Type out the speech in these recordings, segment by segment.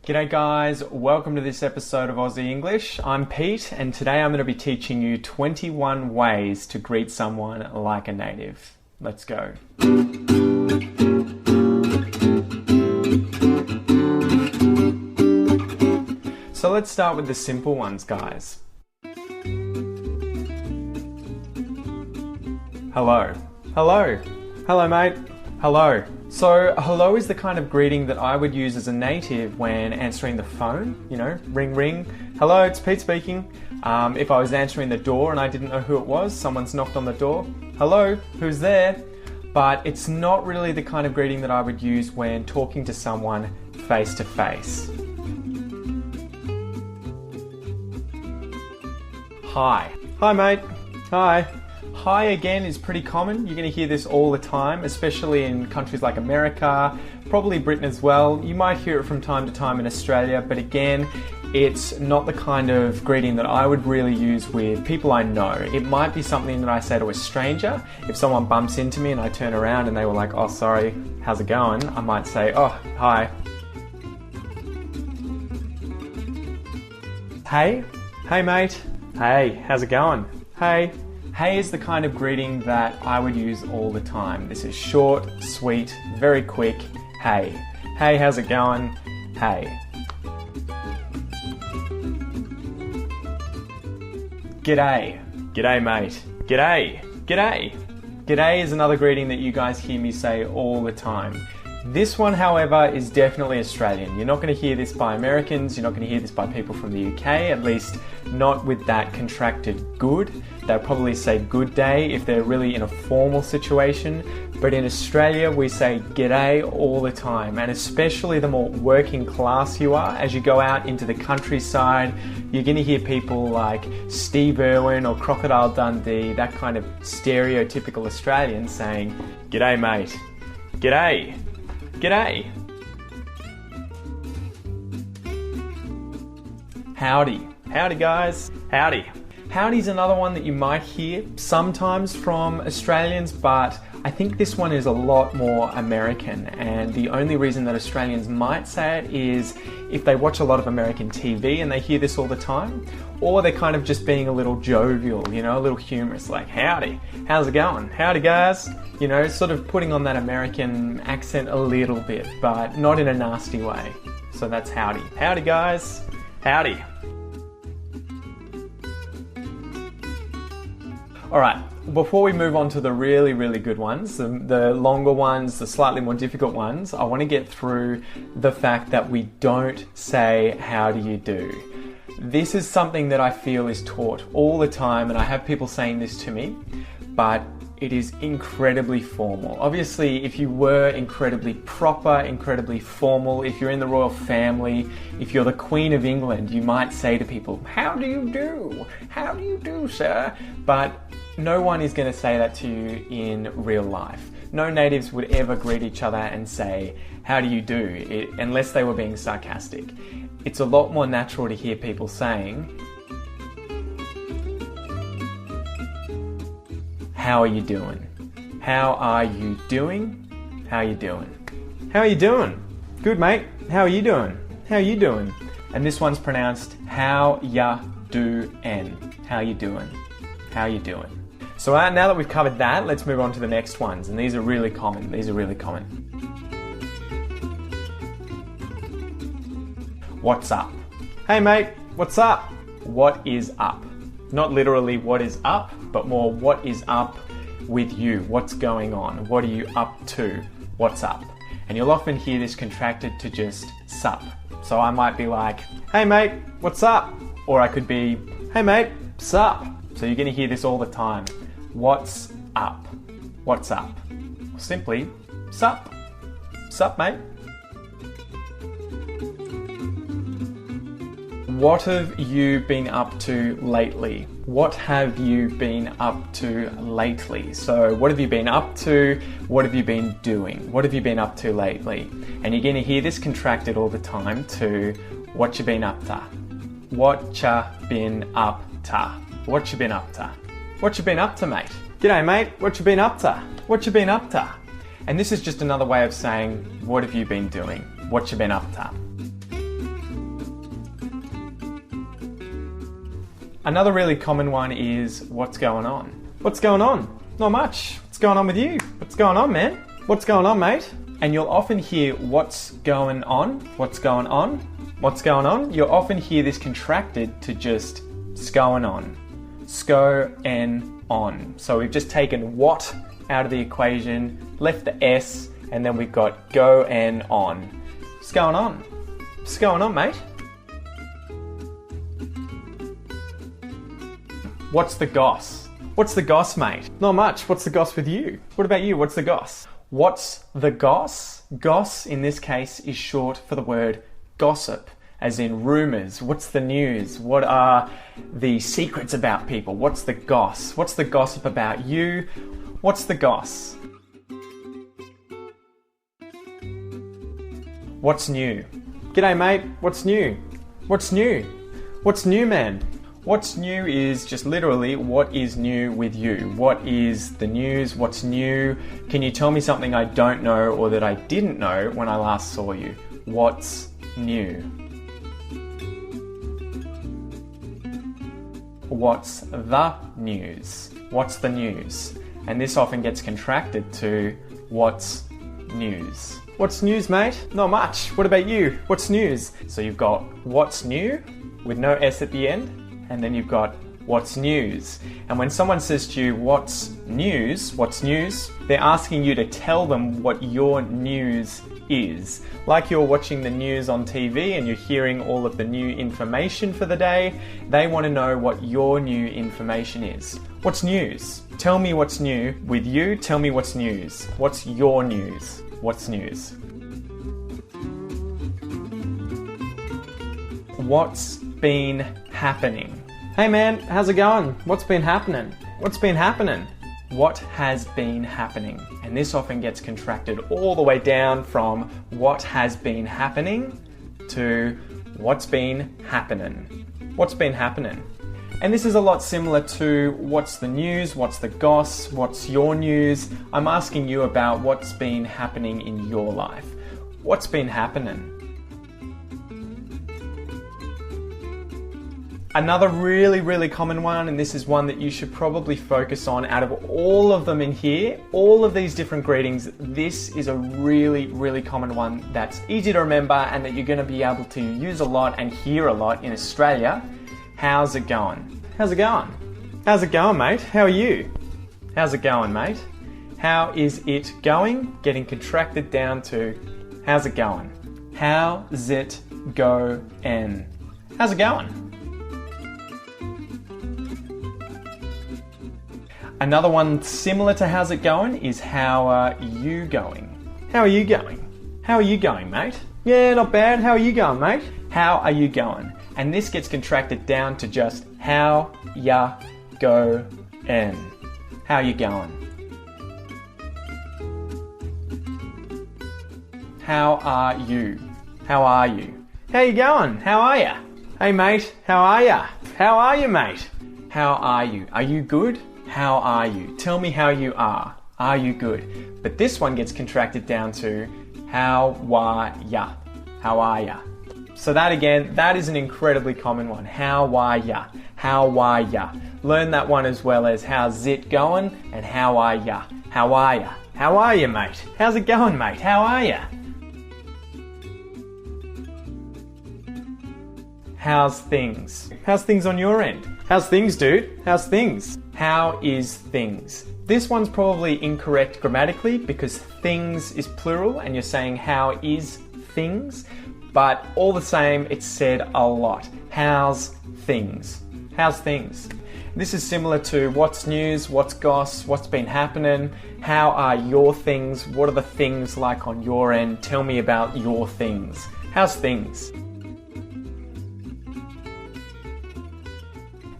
G'day guys, welcome to this episode of Aussie English. I'm Pete and today I'm going to be teaching you 21 ways to greet someone like a native. Let's go. So let's start with the simple ones, guys. Hello. Hello. Hello, mate. Hello. So, hello is the kind of greeting that I would use as a native when answering the phone. You know, ring, ring. Hello, it's Pete speaking. If I was answering the door and I didn't know who it was, someone's knocked on the door. Hello, who's there? But it's not really the kind of greeting that I would use when talking to someone face to face. Hi. Hi, mate. Hi. Hi again is pretty common. You're going to hear this all the time, especially in countries like America, probably Britain as well. You might hear it from time to time in Australia, but again, it's not the kind of greeting that I would really use with people I know. It might be something that I say to a stranger. If someone bumps into me and I turn around and they were like, "Oh, sorry, how's it going?" I might say, "Oh, hi." Hey, hey mate. Hey, how's it going? Hey. Hey is the kind of greeting that I would use all the time. This is short, sweet, very quick. Hey. Hey, how's it going? Hey. G'day. G'day, mate. G'day. G'day. G'day is another greeting that you guys hear me say all the time. This one, however, is definitely Australian. You're not going to hear this by Americans, you're not going to hear this by people from the UK, at least not with that contracted good. They'll probably say good day if they're really in a formal situation, but in Australia we say g'day all the time, and especially the more working class you are, as you go out into the countryside, you're going to hear people like Steve Irwin or Crocodile Dundee, that kind of stereotypical Australian saying, "G'day mate, g'day. G'day." Howdy. Howdy guys. Howdy. Howdy's another one that you might hear sometimes from Australians, but I think this one is a lot more American, and the only reason that Australians might say it is if they watch a lot of American TV and they hear this all the time, or they're kind of just being a little jovial, you know, a little humorous, like, "Howdy, how's it going? Howdy guys." You know, sort of putting on that American accent a little bit, but not in a nasty way. So that's howdy. Howdy guys. Howdy. Alright, before we move on to the really, really good ones, the longer ones, the slightly more difficult ones, I want to get through the fact that we don't say, "How do you do?" This is something that I feel is taught all the time, and I have people saying this to me, but it is incredibly formal. Obviously, if you were incredibly proper, incredibly formal, if you're in the royal family, if you're the Queen of England, you might say to people, "How do you do? How do you do, sir?" But no one is going to say that to you in real life. No natives would ever greet each other and say, "How do you do?" unless they were being sarcastic. It's a lot more natural to hear people saying, "How are you doing? How are you doing? How you doing? How are you doing? Good, mate. How are you doing? How you doing?" And this one's pronounced how ya do-en. How you doing? How you doing? So now that we've covered that, let's move on to the next ones. And these are really common. What's up? Hey mate, what's up? What is up? Not literally what is up, but more what is up with you? What's going on? What are you up to? What's up? And you'll often hear this contracted to just sup. So I might be like, "Hey mate, what's up?" Or I could be, "Hey mate, sup?" So you're going to hear this all the time. What's up? What's up? Or simply, sup. Sup mate. What have you been up to lately? What have you been up to lately? So what have you been up to? What have you been doing? What have you been up to lately? And you're going to hear this contracted all the time to what you been up to. What ya been up to? What you been up to? What you been up to, mate? G'day, mate. What you been up to? What you been up to? And this is just another way of saying, what have you been doing? What you been up to? Another really common one is, what's going on? What's going on? Not much. What's going on with you? What's going on, man? What's going on, mate? And you'll often hear, what's going on? What's going on? What's going on? You'll often hear this contracted to just scoing on. Sco and on. So we've just taken what out of the equation, left the S, and then we've got go and on. What's going on? What's going on, mate? What's the goss? What's the goss, mate? Not much. What's the goss with you? What about you? What's the goss? What's the goss? Goss, in this case, is short for the word gossip, as in rumors. What's the news? What are the secrets about people? What's the goss? What's the gossip about you? What's the goss? What's new? G'day, mate. What's new? What's new? What's new, man? What's new is just literally what is new with you. What is the news? What's new? Can you tell me something I don't know or that I didn't know when I last saw you? What's new? What's the news? What's the news? And this often gets contracted to what's news? What's news, mate? Not much. What about you? What's news? So you've got what's new with no S at the end, and then you've got what's news. And when someone says to you, what's news, they're asking you to tell them what your news is. Like you're watching the news on TV and you're hearing all of the new information for the day, they want to know what your new information is. What's news? Tell me what's new with you. Tell me what's news. What's your news? What's news? What's been happening? Hey man, how's it going? What's been happening? What's been happening? What has been happening? And this often gets contracted all the way down from what has been happening to what's been happening. What's been happening? And this is a lot similar to what's the news, what's the goss, what's your news. I'm asking you about what's been happening in your life. What's been happening? Another really, really common one, and this is one that you should probably focus on out of all of them in here, all of these different greetings, this is a really, really common one that's easy to remember and that you're going to be able to use a lot and hear a lot in Australia. How's it going? How's it going? How's it going, mate? How are you? How's it going, mate? How is it going? Getting contracted down to how's it going? How's it go-en? How's it going? Another one similar to how's it going is how are you going? How are you going? How are you going, mate? Yeah, not bad. How are you going, mate? How are you going? And this gets contracted down to just how ya go-en. How you going? How are you? How are you? How you going? How are ya? Hey mate, how are ya? How are you, mate? How are you? Are you good? How are you? Tell me how you are. Are you good? But this one gets contracted down to how are ya? How are ya? So that again, that is an incredibly common one. How are ya? How are ya? Learn that one as well as how's it going and how are ya? How are ya? How are you, mate? How's it going, mate? How are ya? How's things? How's things on your end? How's things, dude? How's things? How is things? This one's probably incorrect grammatically because things is plural and you're saying how is things, but all the same, it's said a lot. How's things? How's things? This is similar to what's news, what's goss, what's been happening, how are your things, what are the things like on your end, tell me about your things. How's things?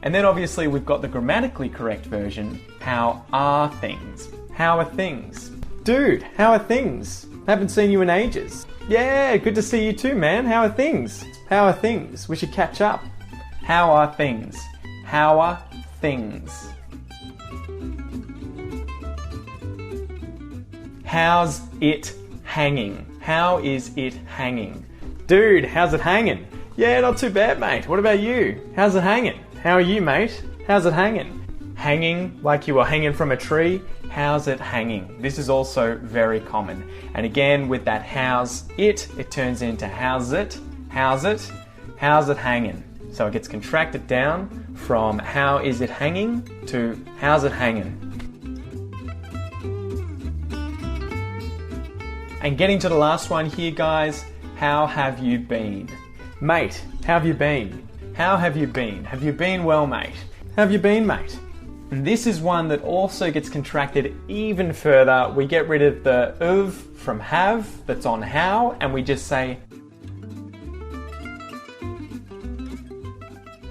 And then obviously we've got the grammatically correct version, how are things? How are things? Dude, how are things? Haven't seen you in ages. Yeah, good to see you too, man. How are things? How are things? We should catch up. How are things? How are things? How's it hanging? How is it hanging? Dude, how's it hanging? Yeah, not too bad, mate. What about you? How's it hanging? how are you, mate? How's it hanging? Hanging like you were hanging from a tree. How's it hanging? This is also very common. And again, with that how's it turns into how's it, how's it, how's it hanging. So it gets contracted down from how is it hanging to how's it hanging. And getting to the last one here, guys, how have you been? Mate, how have you been? How have you been? Have you been well, mate? How have you been, mate? And this is one that also gets contracted even further. We get rid of the of from have that's on how, and we just say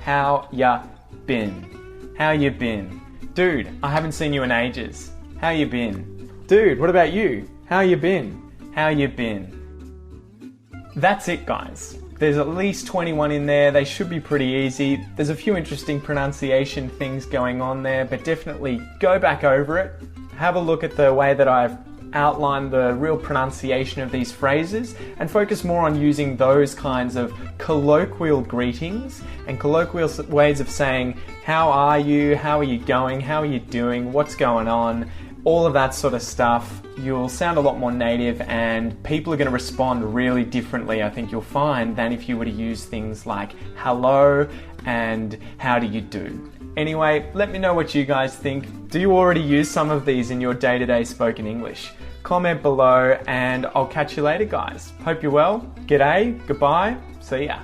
how ya been? How you been? Dude, I haven't seen you in ages. How you been? Dude, what about you? How you been? How you been? That's it, guys. There's at least 21 in there. They should be pretty easy. There's a few interesting pronunciation things going on there, but definitely go back over it. Have a look at the way that I've outlined the real pronunciation of these phrases and focus more on using those kinds of colloquial greetings and colloquial ways of saying, how are you? How are you going? How are you doing? What's going on? All of that sort of stuff. You'll sound a lot more native and people are going to respond really differently, I think you'll find, than if you were to use things like hello and how do you do. Anyway, let me know what you guys think. Do you already use some of these in your day-to-day spoken English? Comment below and I'll catch you later, guys. Hope you're well. G'day, goodbye, see ya.